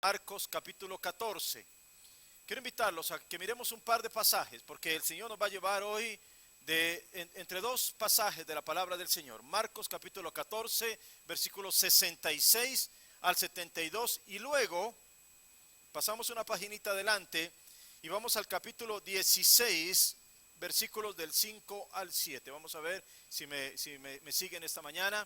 Marcos capítulo 14. Quiero invitarlos a que miremos un par de pasajes, porque el Señor nos va a llevar hoy entre dos pasajes de la palabra del Señor. Marcos capítulo 14, versículos 66 al 72, y luego pasamos una paginita adelante y vamos al capítulo 16, versículos del 5 al 7. Vamos a ver si me siguen esta mañana.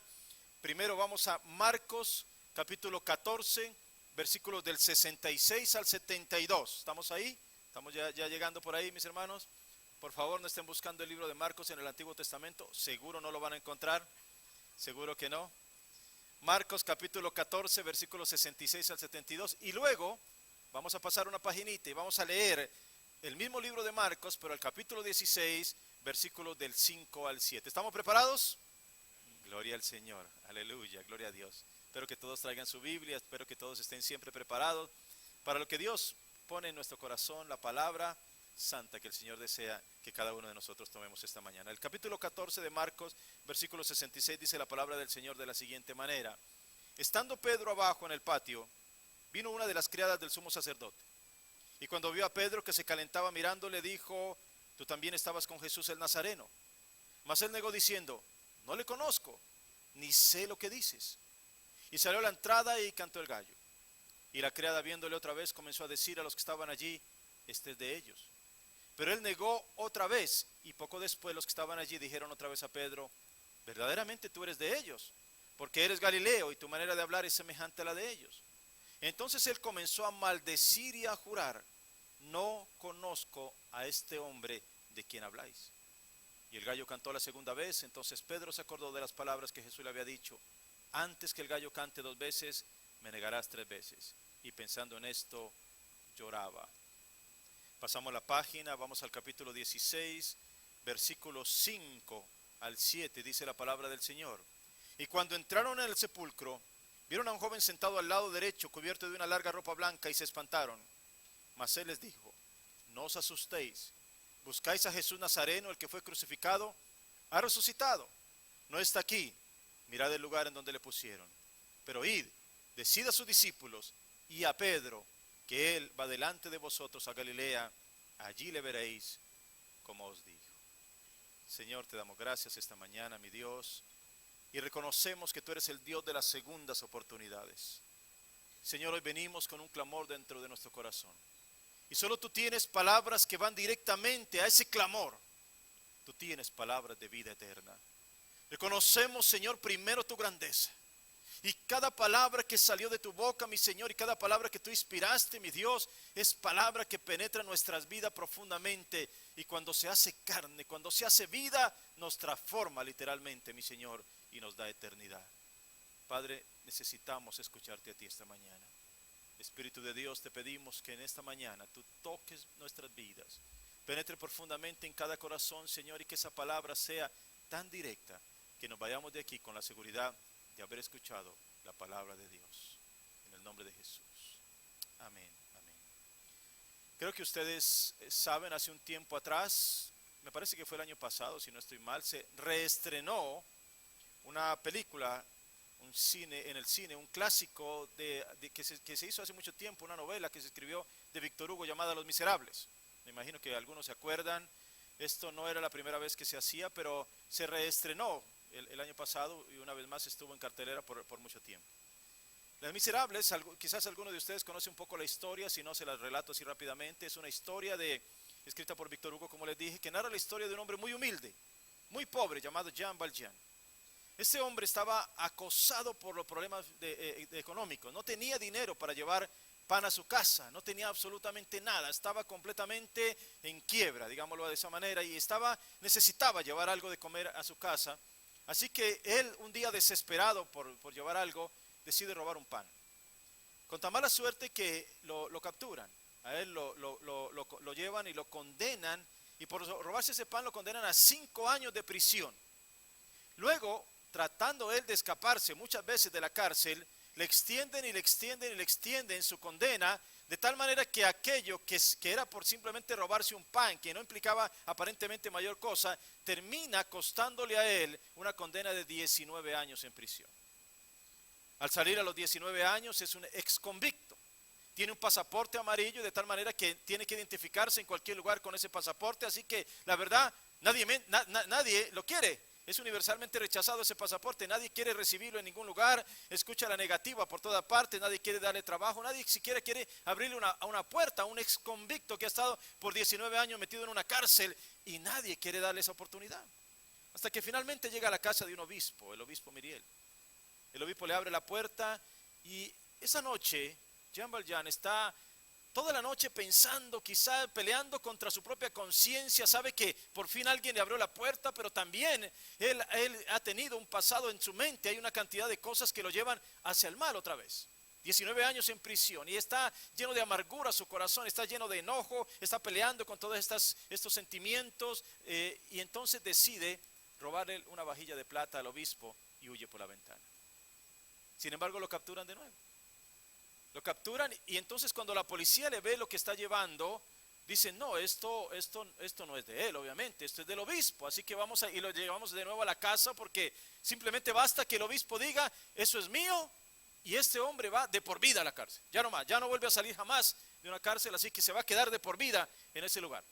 Primero vamos a Marcos capítulo 14, versículos del 66 al 72. ¿Estamos ahí? ¿Estamos ya llegando por ahí, mis hermanos? Por favor, no estén buscando el libro de Marcos en el Antiguo Testamento. Seguro no lo van a encontrar. Seguro que no. Marcos capítulo 14, versículos 66 al 72. Y luego vamos a pasar una paginita y vamos a leer el mismo libro de Marcos, pero el capítulo 16, versículos del 5 al 7. ¿Estamos preparados? Gloria al Señor. Aleluya. Gloria a Dios. Espero que todos traigan su Biblia. Espero que todos estén siempre preparados para lo que Dios pone en nuestro corazón, la palabra santa que el Señor desea que cada uno de nosotros tomemos esta mañana. El capítulo 14 de Marcos, versículo 66, dice la palabra del Señor de la siguiente manera: estando Pedro abajo en el patio, vino una de las criadas del sumo sacerdote, y cuando vio a Pedro que se calentaba mirando, le dijo: tú también estabas con Jesús el Nazareno. Mas él negó diciendo: no le conozco, ni sé lo que dices. Y salió a la entrada y cantó el gallo. Y la criada, viéndole otra vez, comenzó a decir a los que estaban allí: este es de ellos. Pero él negó otra vez, y poco después los que estaban allí dijeron otra vez a Pedro: verdaderamente tú eres de ellos, porque eres Galileo y tu manera de hablar es semejante a la de ellos. Entonces él comenzó a maldecir y a jurar: no conozco a este hombre de quien habláis. Y el gallo cantó la segunda vez. Entonces Pedro se acordó de las palabras que Jesús le había dicho: antes que el gallo cante 2 veces, me negarás 3 veces. Y pensando en esto, lloraba. Pasamos la página, vamos al capítulo 16, versículos 5 al 7, dice la palabra del Señor. Y cuando entraron en el sepulcro, vieron a un joven sentado al lado derecho, cubierto de una larga ropa blanca, y se espantaron. Mas él les dijo: no os asustéis, buscáis a Jesús Nazareno, el que fue crucificado. Ha resucitado, no está aquí. Mirad el lugar en donde le pusieron. Pero id, decid a sus discípulos y a Pedro que él va delante de vosotros a Galilea, allí le veréis como os dijo. Señor, te damos gracias esta mañana, mi Dios, y reconocemos que tú eres el Dios de las segundas oportunidades. Señor, hoy venimos con un clamor dentro de nuestro corazón, y solo tú tienes palabras que van directamente a ese clamor. Tú tienes palabras de vida eterna. Reconocemos, Señor, primero tu grandeza. Y cada palabra que salió de tu boca, mi Señor, y cada palabra que tú inspiraste, mi Dios, es palabra que penetra nuestras vidas profundamente. Y cuando se hace carne, cuando se hace vida, nos transforma literalmente, mi Señor, y nos da eternidad. Padre, necesitamos escucharte a ti esta mañana. Espíritu de Dios, te pedimos que en esta mañana tú toques nuestras vidas, penetre profundamente en cada corazón, Señor, y que esa palabra sea tan directa que nos vayamos de aquí con la seguridad de haber escuchado la palabra de Dios. En el nombre de Jesús. Amén, amén. Creo que ustedes saben, hace un tiempo atrás, me parece que fue el año pasado, si no estoy mal, se reestrenó una película, en el cine, un clásico que se hizo hace mucho tiempo, una novela que se escribió de Víctor Hugo llamada Los Miserables. Me imagino que algunos se acuerdan. Esto no era la primera vez que se hacía, pero se reestrenó el año pasado y una vez más estuvo en cartelera por mucho tiempo. Los Miserables, quizás alguno de ustedes conoce un poco la historia, si no se las relato así rápidamente. Es una historia escrita por Víctor Hugo, como les dije, que narra la historia de un hombre muy humilde, muy pobre, llamado Jean Valjean. Este hombre estaba acosado por los problemas económicos, no tenía dinero para llevar pan a su casa, no tenía absolutamente nada, estaba completamente en quiebra, digámoslo de esa manera, y necesitaba llevar algo de comer a su casa. Así que él, un día desesperado por llevar algo, decide robar un pan. Con tan mala suerte que lo capturan, a él lo llevan y lo condenan, y por robarse ese pan lo condenan a 5 años de prisión. Luego, tratando él de escaparse muchas veces de la cárcel, le extienden y le extienden y le extienden su condena, de tal manera que aquello que era por simplemente robarse un pan, que no implicaba aparentemente mayor cosa, termina costándole a él una condena de 19 años en prisión. Al salir a los 19 años es un ex convicto. tiene un pasaporte amarillo de tal manera que tiene que identificarse en cualquier lugar con ese pasaporte, así que la verdad nadie lo quiere. Es universalmente rechazado ese pasaporte, nadie quiere recibirlo en ningún lugar, escucha la negativa por toda parte, nadie quiere darle trabajo, nadie siquiera quiere abrirle a una puerta a un ex convicto que ha estado por 19 años metido en una cárcel y nadie quiere darle esa oportunidad. Hasta que finalmente llega a la casa de un obispo, el obispo Myriel. El obispo le abre la puerta y esa noche Jean Valjean está toda la noche pensando, quizá peleando contra su propia conciencia. Sabe que por fin alguien le abrió la puerta, pero también él ha tenido un pasado en su mente. Hay una cantidad de cosas que lo llevan hacia el mal otra vez. 19 años en prisión y está lleno de amargura su corazón, está lleno de enojo, está peleando con todos estos sentimientos y entonces decide robarle una vajilla de plata al obispo y huye por la ventana. Sin embargo, lo capturan de nuevo. Lo capturan y entonces cuando la policía le ve lo que está llevando, dicen, no, esto no es de él, obviamente, esto es del obispo, así que y lo llevamos de nuevo a la casa porque simplemente basta que el obispo diga, eso es mío, y este hombre va de por vida a la cárcel. Ya no más, ya no vuelve a salir jamás de una cárcel, así que se va a quedar de por vida en ese lugar.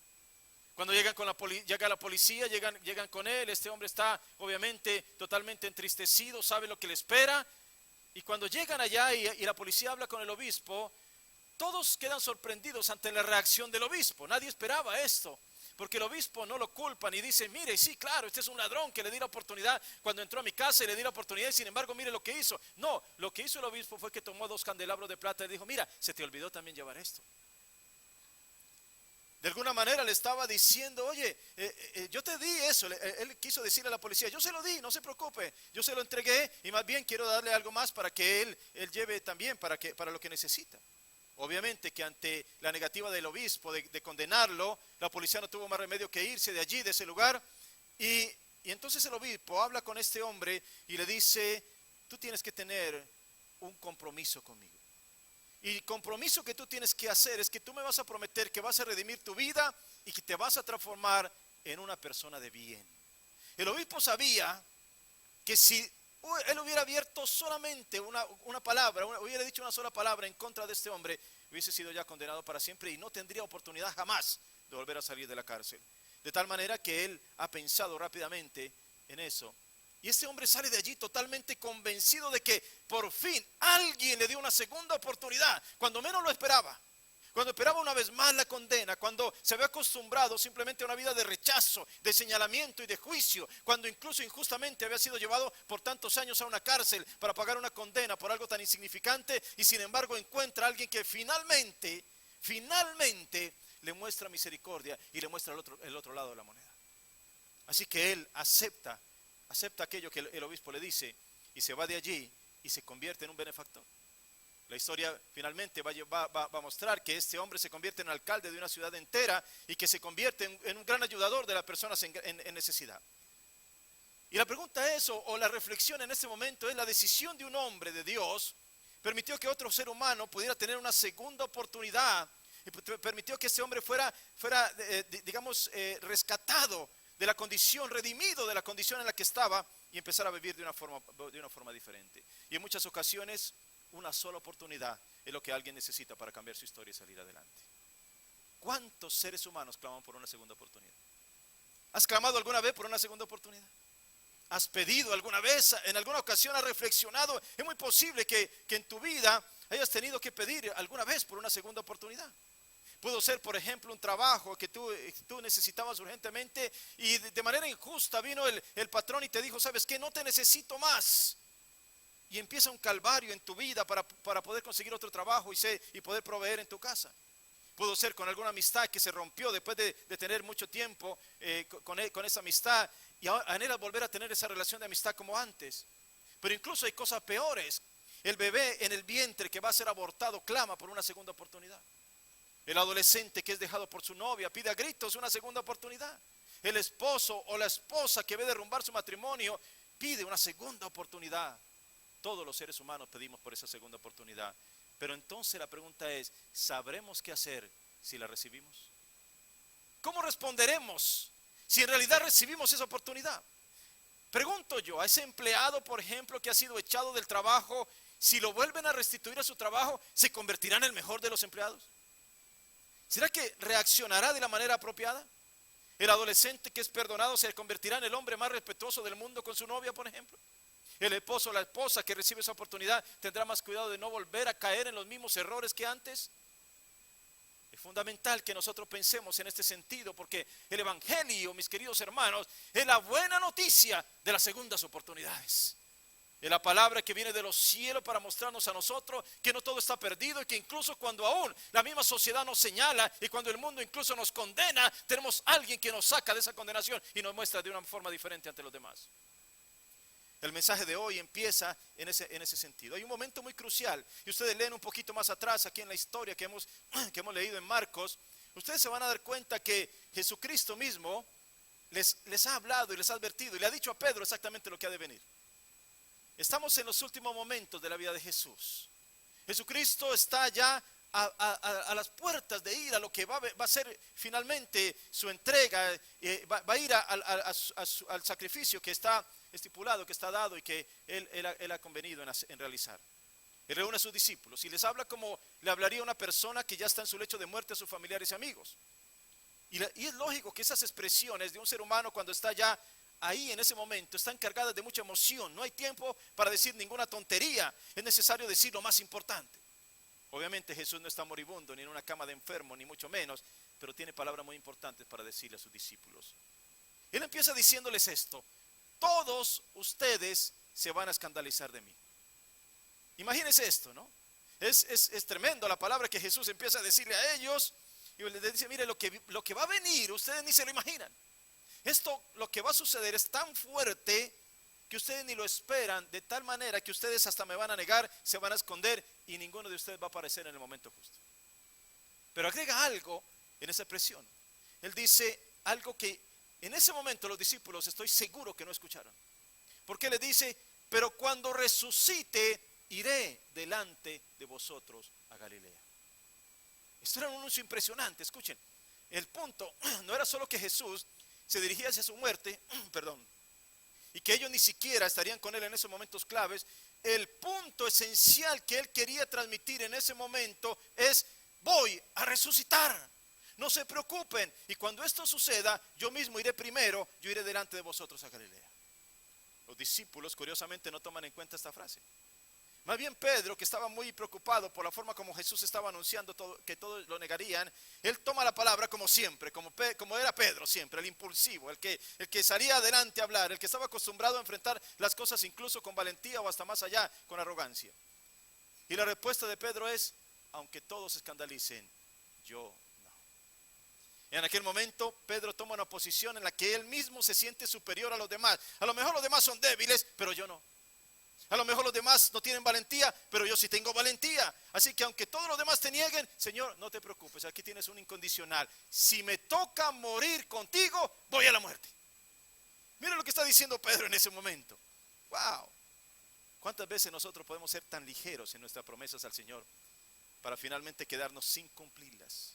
Cuando llega la policía, llegan con él, este hombre está obviamente totalmente entristecido, sabe lo que le espera. Y cuando llegan allá y la policía habla con el obispo, todos quedan sorprendidos ante la reacción del obispo. Nadie esperaba esto, porque el obispo no lo culpa ni dice, mire, sí, claro, este es un ladrón que le di la oportunidad cuando entró a mi casa y le di la oportunidad y sin embargo, mire lo que hizo. No, lo que hizo el obispo fue que tomó 2 candelabros de plata y dijo, mira, se te olvidó también llevar esto. De alguna manera le estaba diciendo, oye, yo te di eso. Él quiso decirle a la policía, yo se lo di, no se preocupe, yo se lo entregué y más bien quiero darle algo más para que él lleve también para lo que necesita. Obviamente que ante la negativa del obispo de condenarlo, la policía no tuvo más remedio que irse de allí, de ese lugar. Y entonces el obispo habla con este hombre y le dice, tú tienes que tener un compromiso conmigo. Y el compromiso que tú tienes que hacer es que tú me vas a prometer que vas a redimir tu vida y que te vas a transformar en una persona de bien. El obispo sabía que si él hubiera abierto solamente una palabra, hubiera dicho una sola palabra en contra de este hombre, hubiese sido ya condenado para siempre y no tendría oportunidad jamás de volver a salir de la cárcel. De tal manera que él ha pensado rápidamente en eso. Y este hombre sale de allí totalmente convencido de que por fin alguien le dio una segunda oportunidad, cuando menos lo esperaba. Cuando esperaba una vez más la condena, cuando se había acostumbrado simplemente a una vida de rechazo, de señalamiento y de juicio, cuando incluso injustamente había sido llevado por tantos años a una cárcel para pagar una condena por algo tan insignificante, y sin embargo encuentra a alguien que finalmente le muestra misericordia y le muestra el otro lado de la moneda. Así que él acepta aquello que el obispo le dice y se va de allí y se convierte en un benefactor. La historia finalmente va a mostrar que este hombre se convierte en alcalde de una ciudad entera y que se convierte en un gran ayudador de las personas en necesidad. Y la pregunta es, o la reflexión en este momento es, la decisión de un hombre de Dios permitió que otro ser humano pudiera tener una segunda oportunidad y permitió que ese hombre fuera rescatado de la condición, redimido de la condición en la que estaba y empezar a vivir de una forma diferente. Y en muchas ocasiones una sola oportunidad es lo que alguien necesita para cambiar su historia y salir adelante. ¿Cuántos seres humanos claman por una segunda oportunidad? ¿Has clamado alguna vez por una segunda oportunidad? ¿Has pedido alguna vez, en alguna ocasión has reflexionado? Es muy posible que en tu vida hayas tenido que pedir alguna vez por una segunda oportunidad. Pudo ser, por ejemplo, un trabajo que tú necesitabas urgentemente y de manera injusta vino el patrón y te dijo, ¿sabes qué? No te necesito más. Y empieza un calvario en tu vida para poder conseguir otro trabajo y poder proveer en tu casa. Pudo ser con alguna amistad que se rompió después de tener mucho tiempo con esa amistad y anhelas volver a tener esa relación de amistad como antes. Pero incluso hay cosas peores. El bebé en el vientre que va a ser abortado clama por una segunda oportunidad. El adolescente que es dejado por su novia pide a gritos una segunda oportunidad. El esposo o la esposa que ve derrumbar su matrimonio pide una segunda oportunidad. Todos los seres humanos pedimos por esa segunda oportunidad. Pero entonces la pregunta es, ¿sabremos qué hacer si la recibimos? ¿Cómo responderemos si en realidad recibimos esa oportunidad? Pregunto yo, a ese empleado, por ejemplo, que ha sido echado del trabajo si lo vuelven a restituir a su trabajo, se convertirá en el mejor de los empleados? ¿Será que reaccionará de la manera apropiada? El adolescente que es perdonado se convertirá en el hombre más respetuoso del mundo con su novia, por ejemplo. El esposo o la esposa que recibe esa oportunidad tendrá más cuidado de no volver a caer en los mismos errores que antes. Es fundamental que nosotros pensemos en este sentido, porque el evangelio, mis queridos hermanos, es la buena noticia de las segundas oportunidades. Es la palabra que viene de los cielos para mostrarnos a nosotros que no todo está perdido, y que incluso cuando aún la misma sociedad nos señala y cuando el mundo incluso nos condena, tenemos alguien que nos saca de esa condenación y nos muestra de una forma diferente ante los demás. El mensaje de hoy empieza en ese sentido. Hay un momento muy crucial, y ustedes leen un poquito más atrás aquí en la historia que hemos leído en Marcos. Ustedes se van a dar cuenta que Jesucristo mismo les ha hablado y les ha advertido y le ha dicho a Pedro exactamente lo que ha de venir. Estamos en los últimos momentos de la vida de Jesús. Jesucristo está ya a las puertas de ir a lo que va a ser finalmente su entrega. Va a ir al sacrificio que está estipulado, que está dado y que él ha convenido en realizar. Él reúne a sus discípulos y les habla como le hablaría a una persona que ya está en su lecho de muerte a sus familiares y amigos. Y es lógico que esas expresiones de un ser humano cuando está ya ahí en ese momento están cargadas de mucha emoción. No hay tiempo para decir ninguna tontería. Es necesario decir lo más importante. Obviamente Jesús no está moribundo ni en una cama de enfermo, ni mucho menos, pero tiene palabras muy importantes para decirle a sus discípulos. Él empieza diciéndoles esto: todos ustedes se van a escandalizar de mí. Imagínense esto, ¿no? Es tremendo la palabra que Jesús empieza a decirle a ellos. Y les dice: mire, lo que va a venir, ustedes ni se lo imaginan. Esto, lo que va a suceder es tan fuerte que ustedes ni lo esperan, de tal manera que ustedes hasta me van a negar, se van a esconder y ninguno de ustedes va a aparecer en el momento justo. Pero agrega algo en esa expresión. Él dice algo que en ese momento los discípulos estoy seguro que no escucharon. Porque le dice: pero cuando resucite iré delante de vosotros a Galilea. Esto era un anuncio impresionante. Escuchen, el punto no era solo que Jesús se dirigía hacia su muerte, y que ellos ni siquiera estarían con él en esos momentos claves. El punto esencial que él quería transmitir en ese momento es: voy a resucitar, no se preocupen, y cuando esto suceda, yo mismo iré primero, yo iré delante de vosotros a Galilea. Los discípulos curiosamente no toman en cuenta esta frase. Más bien Pedro, que estaba muy preocupado por la forma como Jesús estaba anunciando que todos lo negarían, él toma la palabra como siempre, como era Pedro siempre, el impulsivo, el que salía adelante a hablar, el que estaba acostumbrado a enfrentar las cosas incluso con valentía o hasta más allá, con arrogancia. Y la respuesta de Pedro es: aunque todos se escandalicen, yo no. Y en aquel momento Pedro toma una posición en la que él mismo se siente superior a los demás. A lo mejor los demás son débiles, pero yo no. A lo mejor los demás no tienen valentía, pero yo sí tengo valentía. Así que aunque todos los demás te nieguen, Señor, no te preocupes, aquí tienes un incondicional. Si me toca morir contigo, voy a la muerte. Mira lo que está diciendo Pedro en ese momento. Wow. ¿Cuántas veces nosotros podemos ser tan ligeros en nuestras promesas al Señor para finalmente quedarnos sin cumplirlas?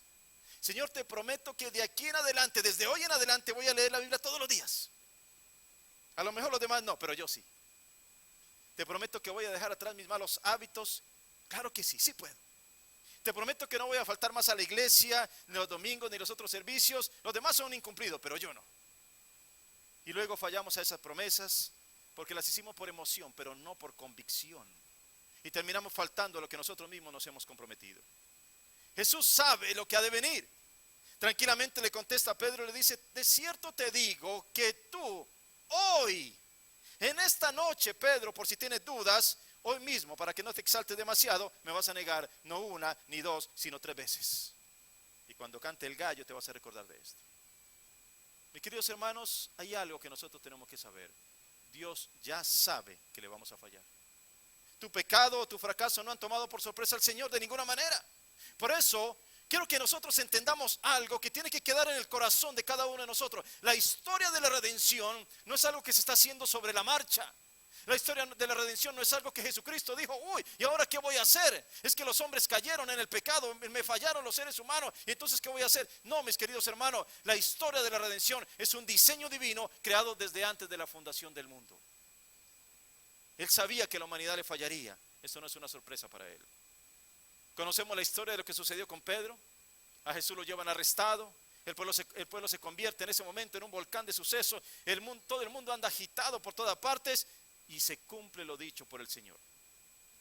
Señor, te prometo que de aquí en adelante, desde hoy en adelante, voy a leer la Biblia todos los días. A lo mejor los demás no, pero yo sí. Te prometo que voy a dejar atrás mis malos hábitos. Claro que sí, sí puedo. Te prometo que no voy a faltar más a la iglesia, ni los domingos, ni los otros servicios. Los demás son incumplidos, pero yo no. Y luego fallamos a esas promesas porque las hicimos por emoción, pero no por convicción. Y terminamos faltando a lo que nosotros mismos nos hemos comprometido. Jesús sabe lo que ha de venir. Tranquilamente le contesta a Pedro y le dice: de cierto te digo que tú hoy, en esta noche, Pedro, por si tienes dudas, hoy mismo, para que no te exaltes demasiado, me vas a negar no una ni dos, sino 3 veces. Y cuando cante el gallo te vas a recordar de esto. Mis queridos hermanos, hay algo que nosotros tenemos que saber. Dios ya sabe que le vamos a fallar. Tu pecado o tu fracaso no han tomado por sorpresa al Señor de ninguna manera. Por eso quiero que nosotros entendamos algo que tiene que quedar en el corazón de cada uno de nosotros. La historia de la redención no es algo que se está haciendo sobre la marcha. La historia de la redención no es algo que Jesucristo dijo: uy, ¿y ahora qué voy a hacer? Es que los hombres cayeron en el pecado, me fallaron los seres humanos, y entonces ¿qué voy a hacer? No, mis queridos hermanos, la historia de la redención es un diseño divino creado desde antes de la fundación del mundo. Él sabía que la humanidad le fallaría, Esto no es una sorpresa para él. Conocemos la historia de lo que sucedió con Pedro. A Jesús lo llevan arrestado. El pueblo se convierte en ese momento en un volcán de sucesos. Todo el mundo anda agitado por todas partes y se cumple lo dicho por el Señor.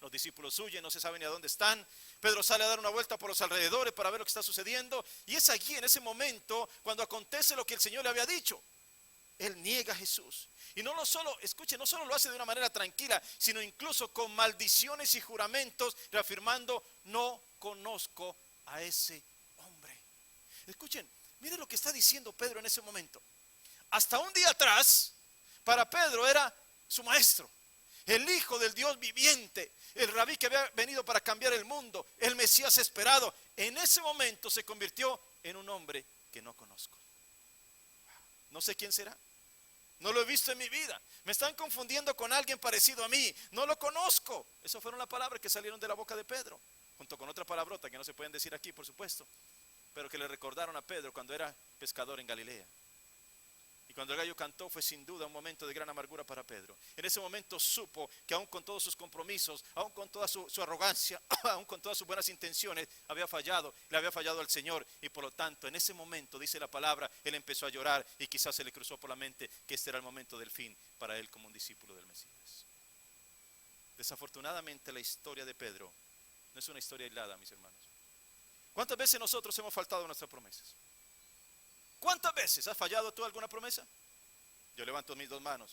Los discípulos huyen, no se sabe ni a dónde están. Pedro sale a dar una vuelta por los alrededores para ver lo que está sucediendo. Y es allí, en ese momento, cuando acontece lo que el Señor le había dicho. Él niega a Jesús. Y no solo lo hace de una manera tranquila, sino incluso con maldiciones y juramentos, reafirmando: no conozco a ese hombre. Escuchen, miren lo que está diciendo Pedro en ese momento. Hasta un día atrás, para Pedro era su maestro, el Hijo del Dios viviente, el rabí que había venido para cambiar el mundo, el Mesías esperado. En ese momento se convirtió en un hombre que no conozco. No sé quién será. No lo he visto en mi vida. Me están confundiendo con alguien parecido a mí. No lo conozco. Esas fueron las palabras que salieron de la boca de Pedro, junto con otra palabrota que no se pueden decir aquí, por supuesto, pero que le recordaron a Pedro cuando era pescador en Galilea. Y cuando el gallo cantó, fue sin duda un momento de gran amargura para Pedro. En ese momento supo que aún con todos sus compromisos, aún con toda su arrogancia, aún con todas sus buenas intenciones, había fallado, le había fallado al Señor. Y por lo tanto, en ese momento, dice la palabra, él empezó a llorar y quizás se le cruzó por la mente que este era el momento del fin para él como un discípulo del Mesías. Desafortunadamente, la historia de Pedro no es una historia aislada, mis hermanos. ¿Cuántas veces nosotros hemos faltado a nuestras promesas? ¿Cuántas veces has fallado tú alguna promesa? Yo levanto mis dos manos.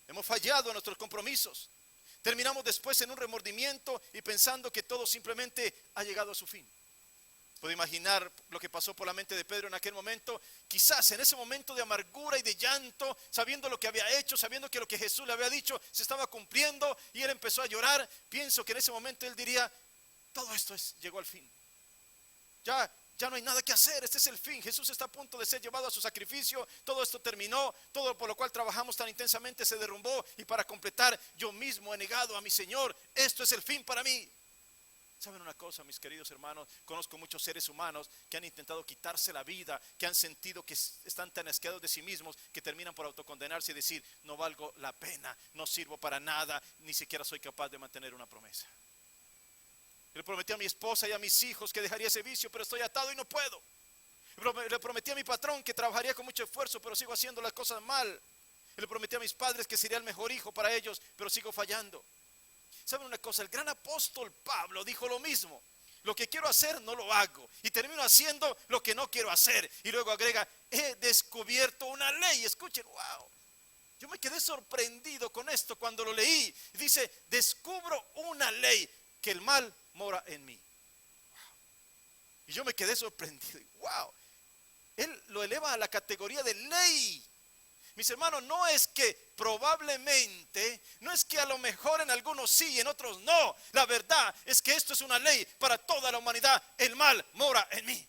Hemos fallado a nuestros compromisos. Terminamos después en un remordimiento y pensando que todo simplemente ha llegado a su fin. Puedo imaginar lo que pasó por la mente de Pedro en aquel momento. Quizás en ese momento de amargura y de llanto, sabiendo lo que había hecho, sabiendo que lo que Jesús le había dicho se estaba cumpliendo, y él empezó a llorar. Pienso que en ese momento él diría: todo esto llegó al fin. Ya no hay nada que hacer, este es el fin. Jesús está a punto de ser llevado a su sacrificio. Todo esto terminó, todo por lo cual trabajamos tan intensamente se derrumbó. Y para completar, yo mismo he negado a mi Señor. Esto es el fin para mí. ¿Saben una cosa, mis queridos hermanos? Conozco muchos seres humanos que han intentado quitarse la vida, que han sentido que están tan asqueados de sí mismos, que terminan por autocondenarse y decir: no valgo la pena, no sirvo para nada, ni siquiera soy capaz de mantener una promesa. Le prometí a mi esposa y a mis hijos que dejaría ese vicio, pero estoy atado y no puedo. Le prometí a mi patrón que trabajaría con mucho esfuerzo, pero sigo haciendo las cosas mal. Le prometí a mis padres que sería el mejor hijo para ellos, pero sigo fallando. ¿Saben una cosa? El gran apóstol Pablo dijo lo mismo. Lo que quiero hacer no lo hago, y termino haciendo lo que no quiero hacer. Y luego agrega: he descubierto una ley. Escuchen, wow. Yo me quedé sorprendido con esto cuando lo leí. Dice: descubro una ley, que el mal mora en mí. Wow. Y yo me quedé sorprendido. Wow. Él lo eleva a la categoría de ley. Mis hermanos, no es que probablemente, no es que a lo mejor en algunos sí y en otros no. La verdad es que esto es una ley para toda la humanidad. El mal mora en mí.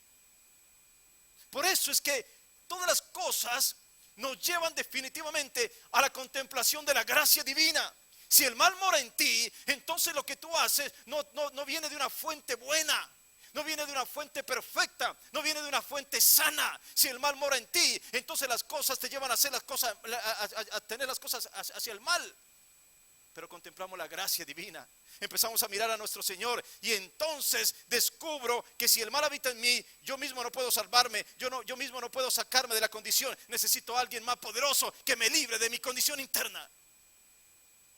Por eso es que todas las cosas nos llevan definitivamente a la contemplación de la gracia divina. Si el mal mora en ti, entonces lo que tú haces no viene de una fuente buena, no viene de una fuente perfecta, no viene de una fuente sana. Si el mal mora en ti, entonces las cosas te llevan a hacer las cosas, a tener las cosas hacia el mal. Pero contemplamos la gracia divina, empezamos a mirar a nuestro Señor, y entonces descubro que si el mal habita en mí, yo mismo no puedo salvarme, yo mismo no puedo sacarme de la condición. Necesito a alguien más poderoso que me libre de mi condición interna.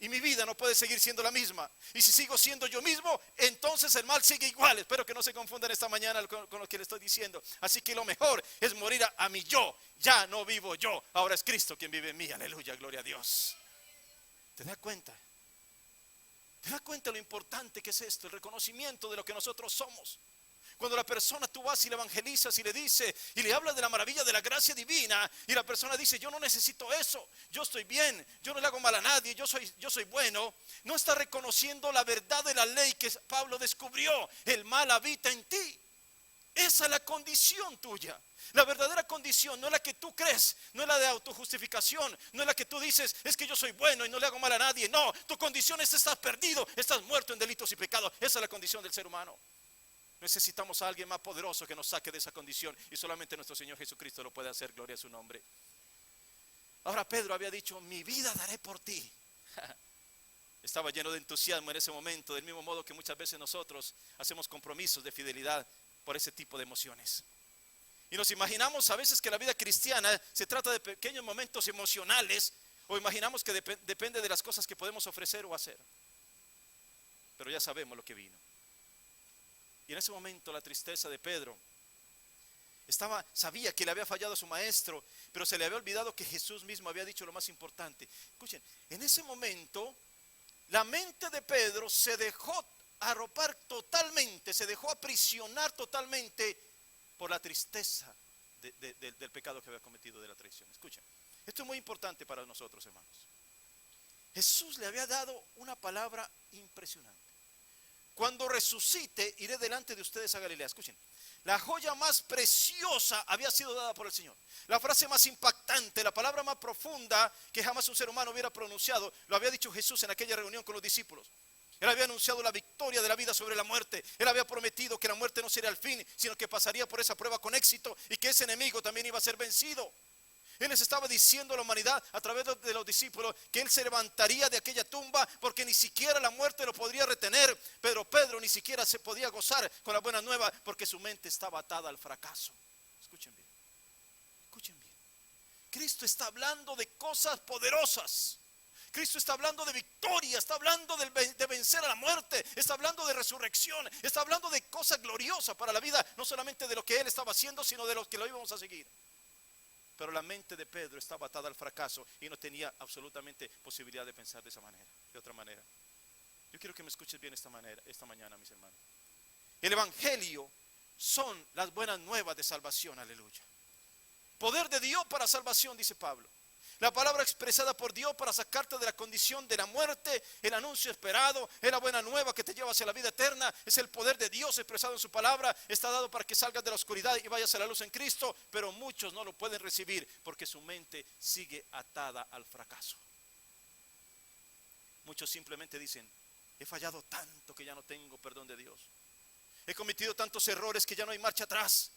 Y mi vida no puede seguir siendo la misma. Y si sigo siendo yo mismo, entonces el mal sigue igual. Espero que no se confundan esta mañana con lo que le estoy diciendo. Así que lo mejor es morir a mi yo. Ya no vivo yo, ahora es Cristo quien vive en mí. Aleluya, gloria a Dios. ¿Te das cuenta? ¿Te das cuenta lo importante que es esto? El reconocimiento de lo que nosotros somos. Cuando la persona, tú vas y le evangelizas y le dices y le hablas de la maravilla de la gracia divina, y la persona dice: yo no necesito eso, yo estoy bien, yo no le hago mal a nadie, yo soy bueno, no está reconociendo la verdad de la ley que Pablo descubrió. El mal habita en ti. Esa es la condición tuya. La verdadera condición no es la que tú crees, no es la de autojustificación, no es la que tú dices: es que yo soy bueno y no le hago mal a nadie. No, tu condición es: estás perdido, estás muerto en delitos y pecados. Esa es la condición del ser humano. Necesitamos a alguien más poderoso que nos saque de esa condición, y solamente nuestro Señor Jesucristo lo puede hacer. Gloria a su nombre. Ahora Pedro había dicho: mi vida daré por ti. Estaba lleno de entusiasmo en ese momento, del mismo modo que muchas veces nosotros hacemos compromisos de fidelidad por ese tipo de emociones. Y nos imaginamos a veces que la vida cristiana se trata de pequeños momentos emocionales, o imaginamos que depende de las cosas que podemos ofrecer o hacer. Pero ya sabemos lo que vino. Y en ese momento la tristeza de Pedro sabía que le había fallado a su maestro, pero se le había olvidado que Jesús mismo había dicho lo más importante. Escuchen, en ese momento la mente de Pedro se dejó arropar totalmente, se dejó aprisionar totalmente por la tristeza del pecado que había cometido, de la traición. Escuchen, esto es muy importante para nosotros, hermanos. Jesús le había dado una palabra impresionante. Cuando resucite, iré delante de ustedes a Galilea. Escuchen, la joya más preciosa había sido dada por el Señor. La frase más impactante, la palabra más profunda que jamás un ser humano hubiera pronunciado, lo había dicho Jesús en aquella reunión con los discípulos. Él había anunciado la victoria de la vida sobre la muerte. Él había prometido que la muerte no sería el fin, sino que pasaría por esa prueba con éxito y que ese enemigo también iba a ser vencido. Él les estaba diciendo a la humanidad a través de los discípulos que Él se levantaría de aquella tumba, porque ni siquiera la muerte lo podría retener. Pero Pedro ni siquiera se podía gozar con la buena nueva, porque su mente estaba atada al fracaso. Escuchen bien, escuchen bien. Cristo está hablando de cosas poderosas. Cristo está hablando de victoria, está hablando de vencer a la muerte, está hablando de resurrección, está hablando de cosas gloriosas para la vida, no solamente de lo que Él estaba haciendo, sino de los que lo íbamos a seguir. Pero la mente de Pedro estaba atada al fracaso y no tenía absolutamente posibilidad de pensar de esa manera, de otra manera. Yo quiero que me escuches bien esta mañana, mis hermanos. El evangelio son las buenas nuevas de salvación, aleluya. Poder de Dios para salvación, dice Pablo. La palabra expresada por Dios para sacarte de la condición de la muerte, el anuncio esperado, es la buena nueva que te lleva hacia la vida eterna. Es el poder de Dios expresado en su palabra. Está dado para que salgas de la oscuridad y vayas a la luz en Cristo. Pero muchos no lo pueden recibir porque su mente sigue atada al fracaso. Muchos simplemente dicen: he fallado tanto que ya no tengo perdón de Dios. He cometido tantos errores que ya no hay marcha atrás.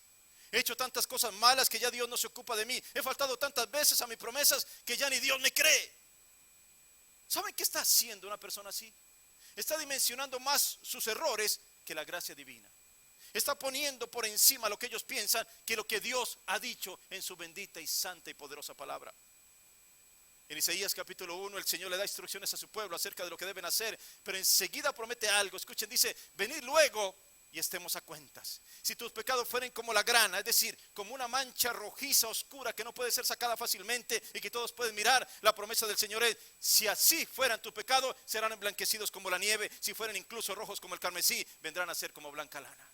He hecho tantas cosas malas que ya Dios no se ocupa de mí. He faltado tantas veces a mis promesas que ya ni Dios me cree. ¿Saben qué está haciendo una persona así? Está dimensionando más sus errores que la gracia divina. Está poniendo por encima lo que ellos piensan que lo que Dios ha dicho en su bendita y santa y poderosa palabra. En Isaías capítulo 1 el Señor le da instrucciones a su pueblo acerca de lo que deben hacer, pero enseguida promete algo. Escuchen, dice: venid luego y estemos a cuentas. Si tus pecados fueren como la grana, es decir, como una mancha rojiza oscura que no puede ser sacada fácilmente y que todos pueden mirar, la promesa del Señor es: si así fueran tus pecados, serán emblanquecidos como la nieve. Si fueran incluso rojos como el carmesí, vendrán a ser como blanca lana.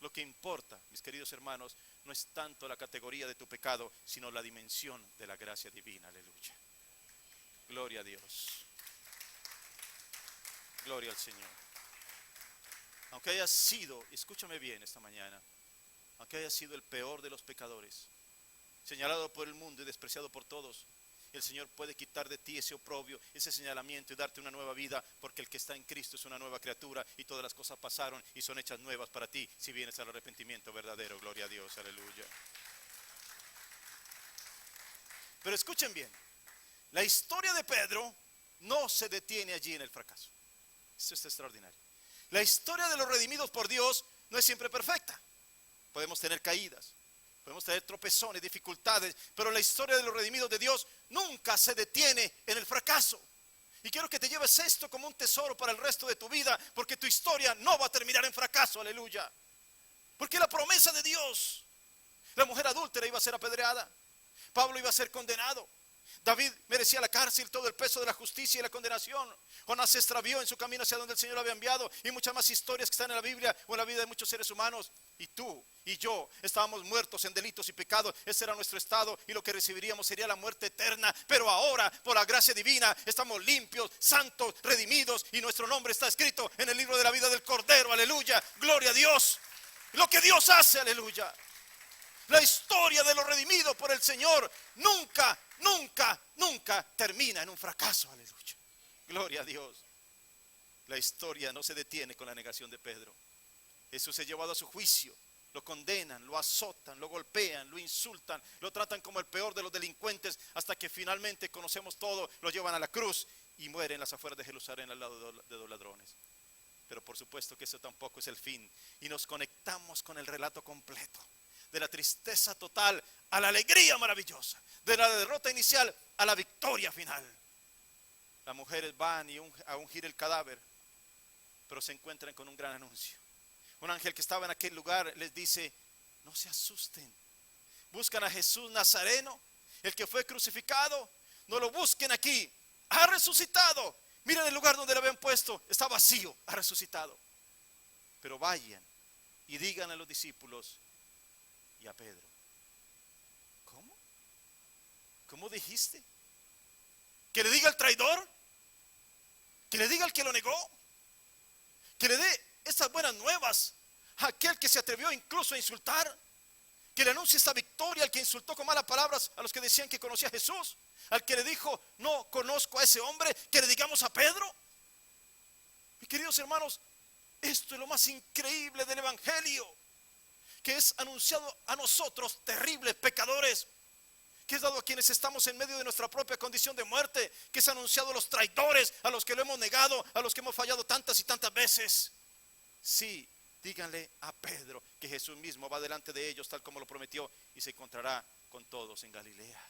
Lo que importa, mis queridos hermanos, no es tanto la categoría de tu pecado, sino la dimensión de la gracia divina. Aleluya. Gloria a Dios. Gloria al Señor. Aunque haya sido, escúchame bien esta mañana, aunque haya sido el peor de los pecadores, señalado por el mundo y despreciado por todos, el Señor puede quitar de ti ese oprobio, ese señalamiento y darte una nueva vida, porque el que está en Cristo es una nueva criatura y todas las cosas pasaron y son hechas nuevas para ti si vienes al arrepentimiento verdadero. Gloria a Dios, aleluya. Pero escuchen bien, la historia de Pedro no se detiene allí en el fracaso. Esto es extraordinario. La historia de los redimidos por Dios no es siempre perfecta. Podemos tener caídas, podemos tener tropezones, dificultades, pero la historia de los redimidos de Dios nunca se detiene en el fracaso. Y quiero que te lleves esto como un tesoro para el resto de tu vida, porque tu historia no va a terminar en fracaso, aleluya. Porque la promesa de Dios, la mujer adúltera iba a ser apedreada, Pablo iba a ser condenado, David merecía la cárcel, todo el peso de la justicia y la condenación. Jonás se extravió en su camino hacia donde el Señor lo había enviado, y muchas más historias que están en la Biblia o en la vida de muchos seres humanos. Y tú y yo estábamos muertos en delitos y pecados. Ese era nuestro estado, y lo que recibiríamos sería la muerte eterna. Pero ahora, por la gracia divina, estamos limpios, santos, redimidos, y nuestro nombre está escrito en el libro de la vida del Cordero. Aleluya, gloria a Dios. Lo que Dios hace, aleluya. La historia de los redimidos por el Señor nunca termina en un fracaso, aleluya. Gloria a Dios. La historia no se detiene con la negación de Pedro. Jesús es llevado a su juicio. Lo condenan, lo azotan, lo golpean, lo insultan, lo tratan como el peor de los delincuentes, hasta que finalmente, conocemos todo, lo llevan a la cruz. y muere en las afueras de Jerusalén al lado de dos ladrones. Pero por supuesto que eso tampoco es el fin. Y nos conectamos con el relato completo. De la tristeza total a la alegría maravillosa. De la derrota inicial a la victoria final. Las mujeres van a ungir el cadáver, pero se encuentran con un gran anuncio. Un ángel que estaba en aquel lugar les dice: no se asusten. Buscan a Jesús Nazareno, el que fue crucificado. No lo busquen aquí. Ha resucitado. Miren el lugar donde lo habían puesto. Está vacío. Ha resucitado. Pero vayan y digan a los discípulos y a Pedro. ¿Cómo? ¿Cómo dijiste? ¿Que le diga al traidor? ¿Que le diga al que lo negó? ¿Que le dé estas buenas nuevas a aquel que se atrevió incluso a insultar? ¿Que le anuncie esta victoria al que insultó con malas palabras a los que decían que conocía a Jesús? Al que le dijo: no conozco a ese hombre. ¿Que le digamos a Pedro? Mis queridos hermanos, esto es lo más increíble del evangelio, que es anunciado a nosotros, terribles pecadores, que es dado a quienes estamos en medio de nuestra propia condición de muerte, que es anunciado a los traidores, a los que lo hemos negado, a los que hemos fallado tantas y tantas veces. Sí, díganle a Pedro que Jesús mismo va delante de ellos tal como lo prometió y se encontrará con todos en Galilea.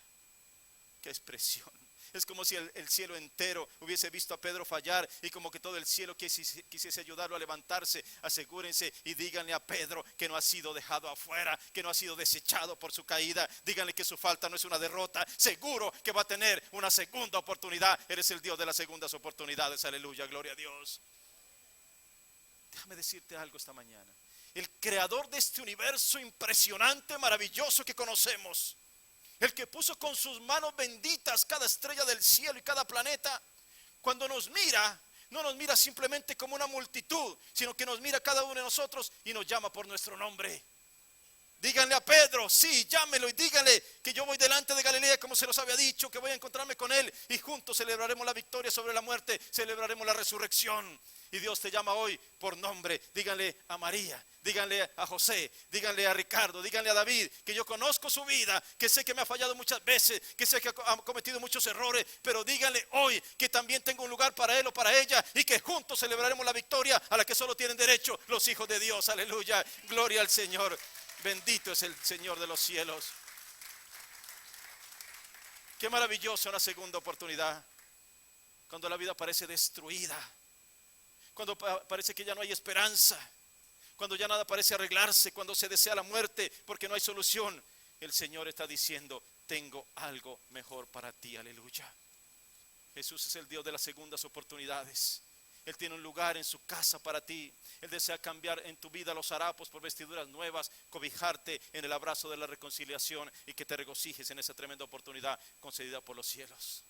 ¡Qué expresión! Es como si el cielo entero hubiese visto a Pedro fallar y como que todo el cielo quisiese ayudarlo a levantarse. Asegúrense y díganle a Pedro que no ha sido dejado afuera, que no ha sido desechado por su caída. Díganle que su falta no es una derrota. Seguro que va a tener una segunda oportunidad. Eres el Dios de las segundas oportunidades. Aleluya, gloria a Dios. Déjame decirte algo esta mañana. El creador de este universo impresionante, maravilloso que conocemos, el que puso con sus manos benditas cada estrella del cielo y cada planeta, cuando nos mira, no nos mira simplemente como una multitud, sino que nos mira cada uno de nosotros y nos llama por nuestro nombre. Díganle a Pedro, sí, llámelo y díganle que yo voy delante de Galilea como se los había dicho, que voy a encontrarme con él y juntos celebraremos la victoria sobre la muerte, celebraremos la resurrección. Y Dios te llama hoy por nombre. Díganle a María, díganle a José, díganle a Ricardo, díganle a David, que yo conozco su vida, que sé que me ha fallado muchas veces, que sé que ha cometido muchos errores, pero díganle hoy que también tengo un lugar para él o para ella y que juntos celebraremos la victoria a la que solo tienen derecho los hijos de Dios. Aleluya, gloria al Señor. Bendito es el Señor de los cielos. Qué maravillosa una segunda oportunidad. Cuando la vida parece destruida, cuando parece que ya no hay esperanza, cuando ya nada parece arreglarse, cuando se desea la muerte porque no hay solución, el Señor está diciendo: tengo algo mejor para ti. Aleluya. Jesús es el Dios de las segundas oportunidades. Él tiene un lugar en su casa para ti. Él desea cambiar en tu vida los harapos por vestiduras nuevas, cobijarte en el abrazo de la reconciliación y que te regocijes en esa tremenda oportunidad concedida por los cielos.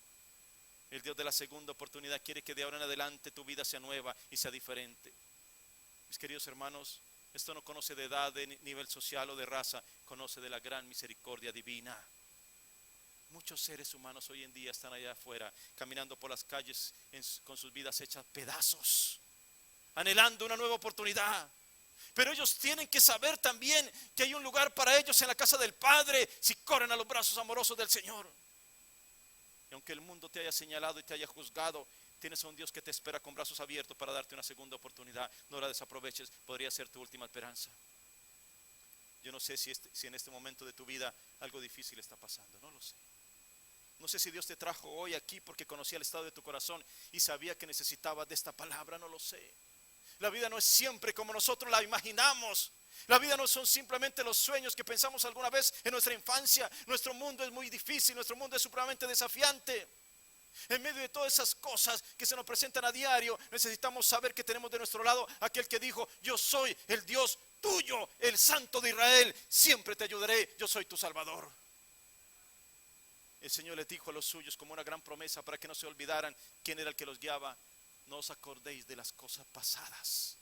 El Dios de la segunda oportunidad quiere que de ahora en adelante tu vida sea nueva y sea diferente. Mis queridos hermanos, esto no conoce de edad, de nivel social o de raza, conoce de la gran misericordia divina. Muchos seres humanos hoy en día están allá afuera, caminando por las calles con sus vidas hechas pedazos, anhelando una nueva oportunidad. Pero ellos tienen que saber también que hay un lugar para ellos en la casa del Padre si corren a los brazos amorosos del Señor. Y aunque el mundo te haya señalado y te haya juzgado, tienes a un Dios que te espera con brazos abiertos para darte una segunda oportunidad. No la desaproveches, podría ser tu última esperanza. Yo no sé si en este momento de tu vida algo difícil está pasando, no lo sé. No sé si Dios te trajo hoy aquí porque conocía el estado de tu corazón y sabía que necesitabas de esta palabra, no lo sé. La vida no es siempre como nosotros la imaginamos. La vida no son simplemente los sueños que pensamos alguna vez en nuestra infancia. Nuestro mundo es muy difícil, nuestro mundo es supremamente desafiante. En medio de todas esas cosas que se nos presentan a diario, necesitamos saber que tenemos de nuestro lado aquel que dijo: yo soy el Dios tuyo, el Santo de Israel, siempre te ayudaré, yo soy tu Salvador. El Señor les dijo a los suyos como una gran promesa para que no se olvidaran quién era el que los guiaba: no os acordéis de las cosas pasadas,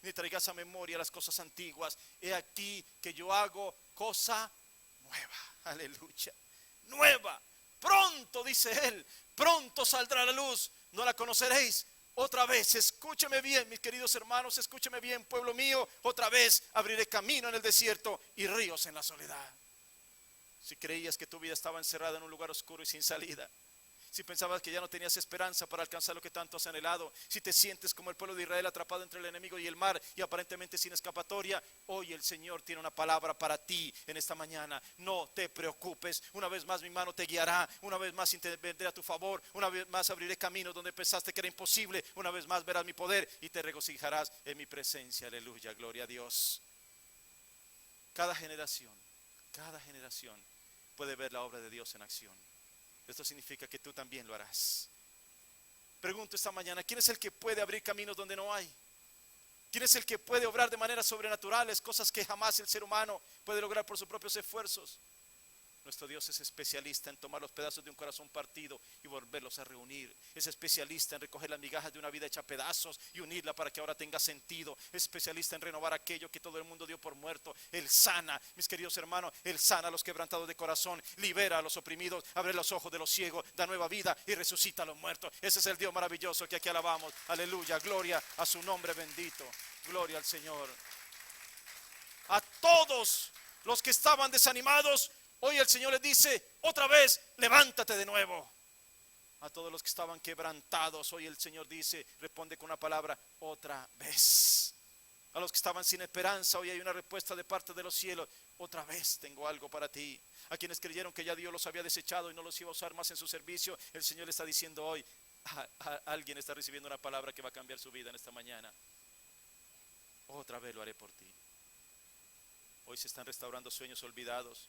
ni traigáis a memoria las cosas antiguas. He aquí que yo hago cosa nueva. Aleluya. Nueva. Pronto, dice él, pronto saldrá la luz. No la conoceréis. Otra vez, escúcheme bien, mis queridos hermanos, escúcheme bien, pueblo mío. Otra vez abriré camino en el desierto y ríos en la soledad. Si creías que tu vida estaba encerrada en un lugar oscuro y sin salida, si pensabas que ya no tenías esperanza para alcanzar lo que tanto has anhelado, si te sientes como el pueblo de Israel atrapado entre el enemigo y el mar y aparentemente sin escapatoria, hoy el Señor tiene una palabra para ti en esta mañana. No te preocupes, una vez más mi mano te guiará, una vez más intervendré a tu favor, una vez más abriré caminos donde pensaste que era imposible, una vez más verás mi poder y te regocijarás en mi presencia. Aleluya, gloria a Dios. Cada generación puede ver la obra de Dios en acción. Esto significa que tú también lo harás. Pregunto esta mañana, ¿quién es el que puede abrir caminos donde no hay? ¿Quién es el que puede obrar de maneras sobrenaturales, cosas que jamás el ser humano puede lograr por sus propios esfuerzos? Nuestro Dios es especialista en tomar los pedazos de un corazón partido y volverlos a reunir. Es especialista en recoger las migajas de una vida hecha pedazos y unirla para que ahora tenga sentido. Es especialista en renovar aquello que todo el mundo dio por muerto. Él sana, mis queridos hermanos, Él sana a los quebrantados de corazón, libera a los oprimidos, abre los ojos de los ciegos, da nueva vida y resucita a los muertos. Ese es el Dios maravilloso que aquí alabamos. Aleluya, gloria a su nombre bendito. Gloria al Señor. A todos los que estaban desanimados, hoy el Señor les dice, otra vez, levántate de nuevo. A todos los que estaban quebrantados, hoy el Señor dice, responde con una palabra, otra vez. A los que estaban sin esperanza, hoy hay una respuesta de parte de los cielos, otra vez tengo algo para ti. A quienes creyeron que ya Dios los había desechado y no los iba a usar más en su servicio, el Señor le está diciendo hoy, alguien está recibiendo una palabra que va a cambiar su vida en esta mañana. Otra vez lo haré por ti. Hoy se están restaurando sueños olvidados.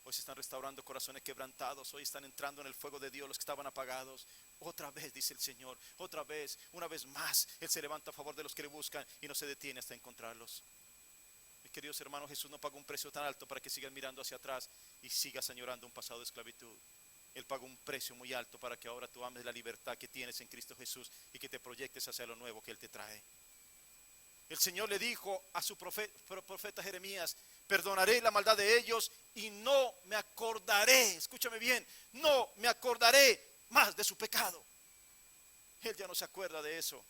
Hoy se están restaurando corazones quebrantados. Hoy están entrando en el fuego de Dios los que estaban apagados. Otra vez, dice el Señor, otra vez, una vez más, Él se levanta a favor de los que le buscan y no se detiene hasta encontrarlos. Mis queridos hermanos, Jesús no pagó un precio tan alto para que sigas mirando hacia atrás y sigas añorando un pasado de esclavitud. Él pagó un precio muy alto para que ahora tú ames la libertad que tienes en Cristo Jesús y que te proyectes hacia lo nuevo que Él te trae. El Señor le dijo a su profeta Jeremías, perdonaré la maldad de ellos y no me acordaré, escúchame bien, no me acordaré más de su pecado. Él ya no se acuerda de eso.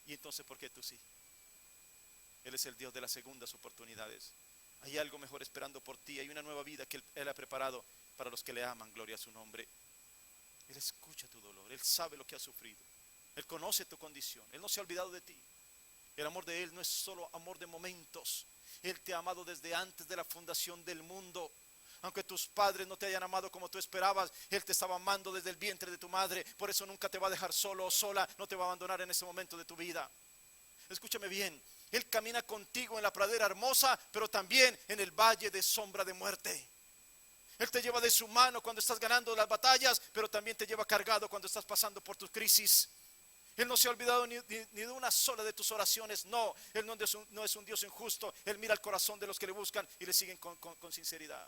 Y entonces, ¿por qué tú sí? Él es el Dios de las segundas oportunidades. Hay algo mejor esperando por ti. Hay una nueva vida que Él ha preparado para los que le aman, gloria a su nombre. Él escucha tu dolor, Él sabe lo que has sufrido, Él conoce tu condición, Él no se ha olvidado de ti. El amor de Él no es solo amor de momentos. Él te ha amado desde antes de la fundación del mundo. Aunque tus padres no te hayan amado como tú esperabas, Él te estaba amando desde el vientre de tu madre. Por eso nunca te va a dejar solo o sola, no te va a abandonar en ese momento de tu vida. Escúchame bien, Él camina contigo en la pradera hermosa, pero también en el valle de sombra de muerte. Él te lleva de su mano cuando estás ganando las batallas, pero también te lleva cargado cuando estás pasando por tus crisis. Él no se ha olvidado ni de una sola de tus oraciones. No, Él no es un Dios injusto. Él mira el corazón de los que le buscan y le siguen con sinceridad.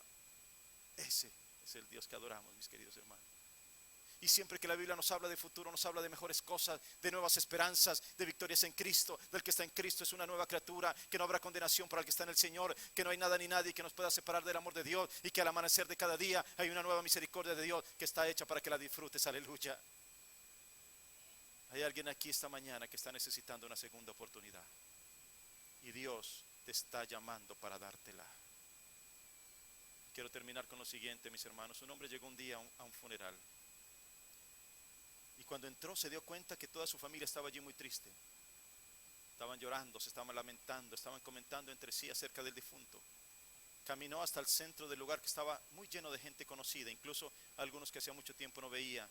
Ese es el Dios que adoramos, mis queridos hermanos. Y siempre que la Biblia nos habla de futuro, nos habla de mejores cosas, de nuevas esperanzas, de victorias en Cristo. Del que está en Cristo es una nueva criatura, que no habrá condenación para el que está en el Señor, que no hay nada ni nadie que nos pueda separar del amor de Dios, y que al amanecer de cada día hay una nueva misericordia de Dios que está hecha para que la disfrutes. Aleluya. Hay alguien aquí esta mañana que está necesitando una segunda oportunidad y Dios te está llamando para dártela. Quiero terminar con lo siguiente, mis hermanos. Un hombre llegó un día a un funeral y cuando entró se dio cuenta que toda su familia estaba allí muy triste. Estaban llorando, se estaban lamentando, estaban comentando entre sí acerca del difunto. Caminó hasta el centro del lugar que estaba muy lleno de gente conocida, incluso algunos que hacía mucho tiempo no veía.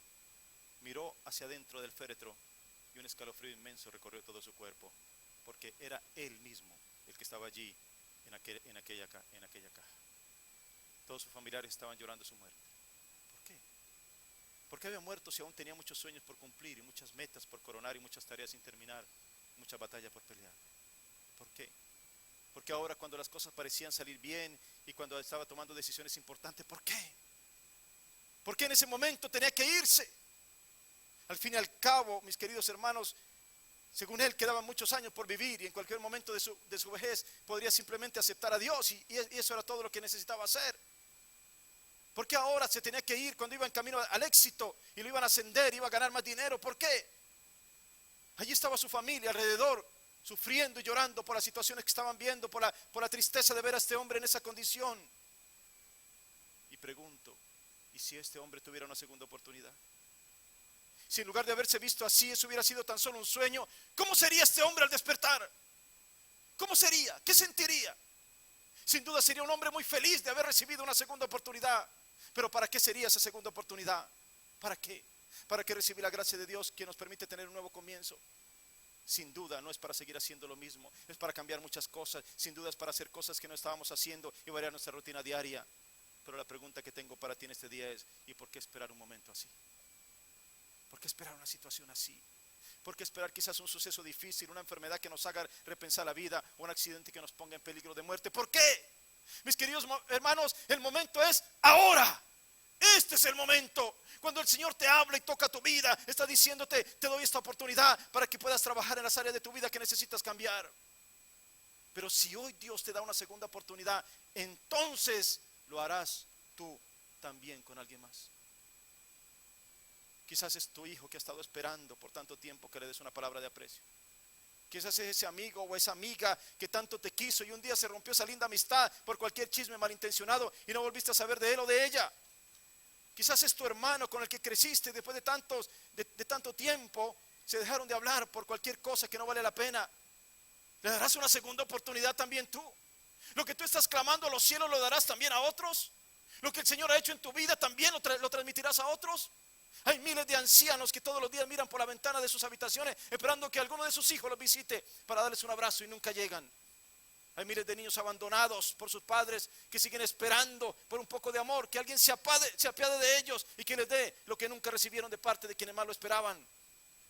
Miró hacia adentro del féretro y un escalofrío inmenso recorrió todo su cuerpo, porque era él mismo el que estaba allí en aquella caja. Todos sus familiares estaban llorando su muerte. ¿Por qué? Porque había muerto si aún tenía muchos sueños por cumplir y muchas metas por coronar y muchas tareas sin terminar, muchas batallas por pelear. ¿Por qué? Porque ahora cuando las cosas parecían salir bien y cuando estaba tomando decisiones importantes, ¿por qué? ¿Por qué en ese momento tenía que irse? Al fin y al cabo, mis queridos hermanos, según él quedaban muchos años por vivir y en cualquier momento de su vejez podría simplemente aceptar a Dios y eso era todo lo que necesitaba hacer. ¿Por qué ahora se tenía que ir cuando iba en camino al éxito y lo iban a ascender, iba a ganar más dinero? ¿Por qué? Allí estaba su familia alrededor, sufriendo y llorando por las situaciones que estaban viendo, por la tristeza de ver a este hombre en esa condición. Y pregunto, ¿y si este hombre tuviera una segunda oportunidad? Si en lugar de haberse visto así, eso hubiera sido tan solo un sueño, ¿cómo sería este hombre al despertar? ¿Cómo sería? ¿Qué sentiría? Sin duda sería un hombre muy feliz de haber recibido una segunda oportunidad. Pero ¿para qué sería esa segunda oportunidad? ¿Para qué? ¿Para qué recibir la gracia de Dios que nos permite tener un nuevo comienzo? Sin duda no es para seguir haciendo lo mismo, es para cambiar muchas cosas. Sin duda es para hacer cosas que no estábamos haciendo y variar nuestra rutina diaria. Pero la pregunta que tengo para ti en este día es: ¿y por qué esperar un momento así? ¿Por qué esperar una situación así? ¿Por qué esperar quizás un suceso difícil, una enfermedad que nos haga repensar la vida, o un accidente que nos ponga en peligro de muerte? ¿Por qué? Mis queridos hermanos, el momento es ahora. Este es el momento. Cuando el Señor te habla y toca tu vida, está diciéndote: te doy esta oportunidad para que puedas trabajar en las áreas de tu vida que necesitas cambiar. Pero si hoy Dios te da una segunda oportunidad, entonces lo harás tú también con alguien más. Quizás es tu hijo que ha estado esperando por tanto tiempo que le des una palabra de aprecio. Quizás es ese amigo o esa amiga que tanto te quiso y un día se rompió esa linda amistad por cualquier chisme malintencionado y no volviste a saber de él o de ella. Quizás es tu hermano con el que creciste, después de tanto tiempo se dejaron de hablar por cualquier cosa que no vale la pena. ¿Le darás una segunda oportunidad también tú? Lo que tú estás clamando a los cielos, ¿lo darás también a otros? Lo que el Señor ha hecho en tu vida, ¿también lo transmitirás a otros? Hay miles de ancianos que todos los días miran por la ventana de sus habitaciones esperando que alguno de sus hijos los visite para darles un abrazo y nunca llegan. Hay miles de niños abandonados por sus padres que siguen esperando por un poco de amor, que alguien se apiade de ellos y que les dé lo que nunca recibieron de parte de quienes más lo esperaban.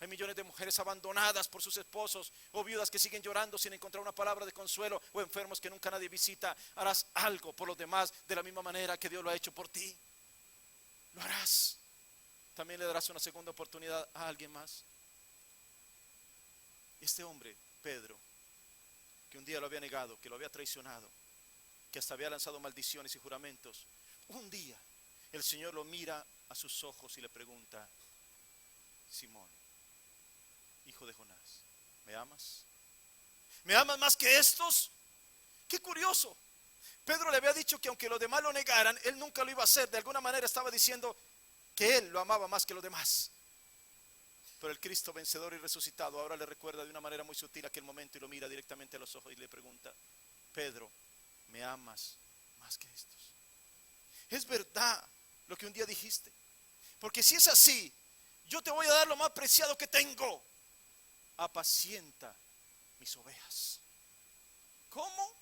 Hay millones de mujeres abandonadas por sus esposos, o viudas que siguen llorando sin encontrar una palabra de consuelo, o enfermos que nunca nadie visita. Harás algo por los demás de la misma manera que Dios lo ha hecho por ti. Lo harás. También le darás una segunda oportunidad a alguien más. Este hombre, Pedro, que un día lo había negado, que lo había traicionado, que hasta había lanzado maldiciones y juramentos, un día el Señor lo mira a sus ojos y le pregunta: Simón, hijo de Jonás, ¿me amas? ¿Me amas más que estos? Qué curioso. Pedro le había dicho que aunque los demás lo negaran, él nunca lo iba a hacer. De alguna manera estaba diciendo que él lo amaba más que los demás. Pero el Cristo vencedor y resucitado ahora le recuerda de una manera muy sutil aquel momento y lo mira directamente a los ojos y le pregunta: Pedro, ¿me amas más que estos? Es verdad lo que un día dijiste, porque si es así, yo te voy a dar lo más preciado que tengo. Apacienta mis ovejas. ¿Cómo?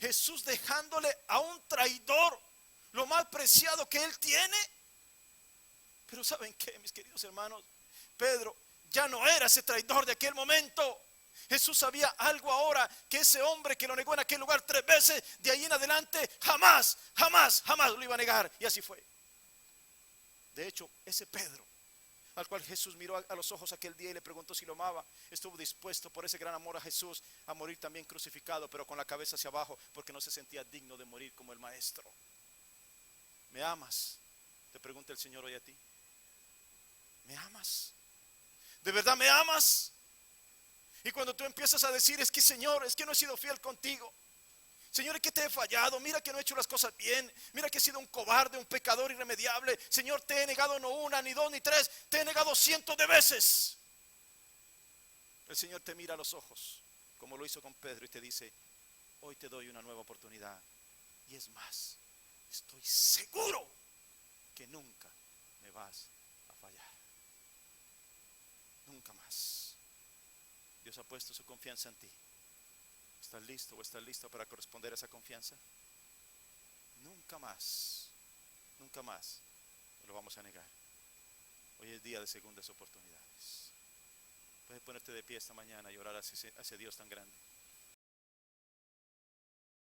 Jesús dejándole a un traidor lo más preciado que él tiene. Pero ¿saben qué, mis queridos hermanos? Pedro ya no era ese traidor de aquel momento. Jesús sabía algo ahora, que ese hombre que lo negó en aquel lugar 3 veces, de ahí en adelante jamás lo iba a negar. Y así fue. De hecho, ese Pedro, al cual Jesús miró a los ojos aquel día y le preguntó si lo amaba, estuvo dispuesto por ese gran amor a Jesús a morir también crucificado, pero con la cabeza hacia abajo, porque no se sentía digno de morir como el maestro. ¿Me amas? Te pregunta el Señor hoy a ti. ¿Me amas? ¿De verdad me amas? Y cuando tú empiezas a decir: es que Señor, es que no he sido fiel contigo, Señor, es que te he fallado, mira que no he hecho las cosas bien, mira que he sido un cobarde, un pecador irremediable, Señor, te he negado no una, ni dos, ni tres, te he negado cientos de veces. El Señor te mira a los ojos, como lo hizo con Pedro, y te dice: hoy te doy una nueva oportunidad. Y es más, estoy seguro que nunca me vas a fallar. Nunca más. Dios ha puesto su confianza en ti. ¿Estás listo o estás listo para corresponder a esa confianza? Nunca más lo vamos a negar. Hoy es día de segundas oportunidades. Puedes ponerte de pie esta mañana y orar hacia ese Dios tan grande.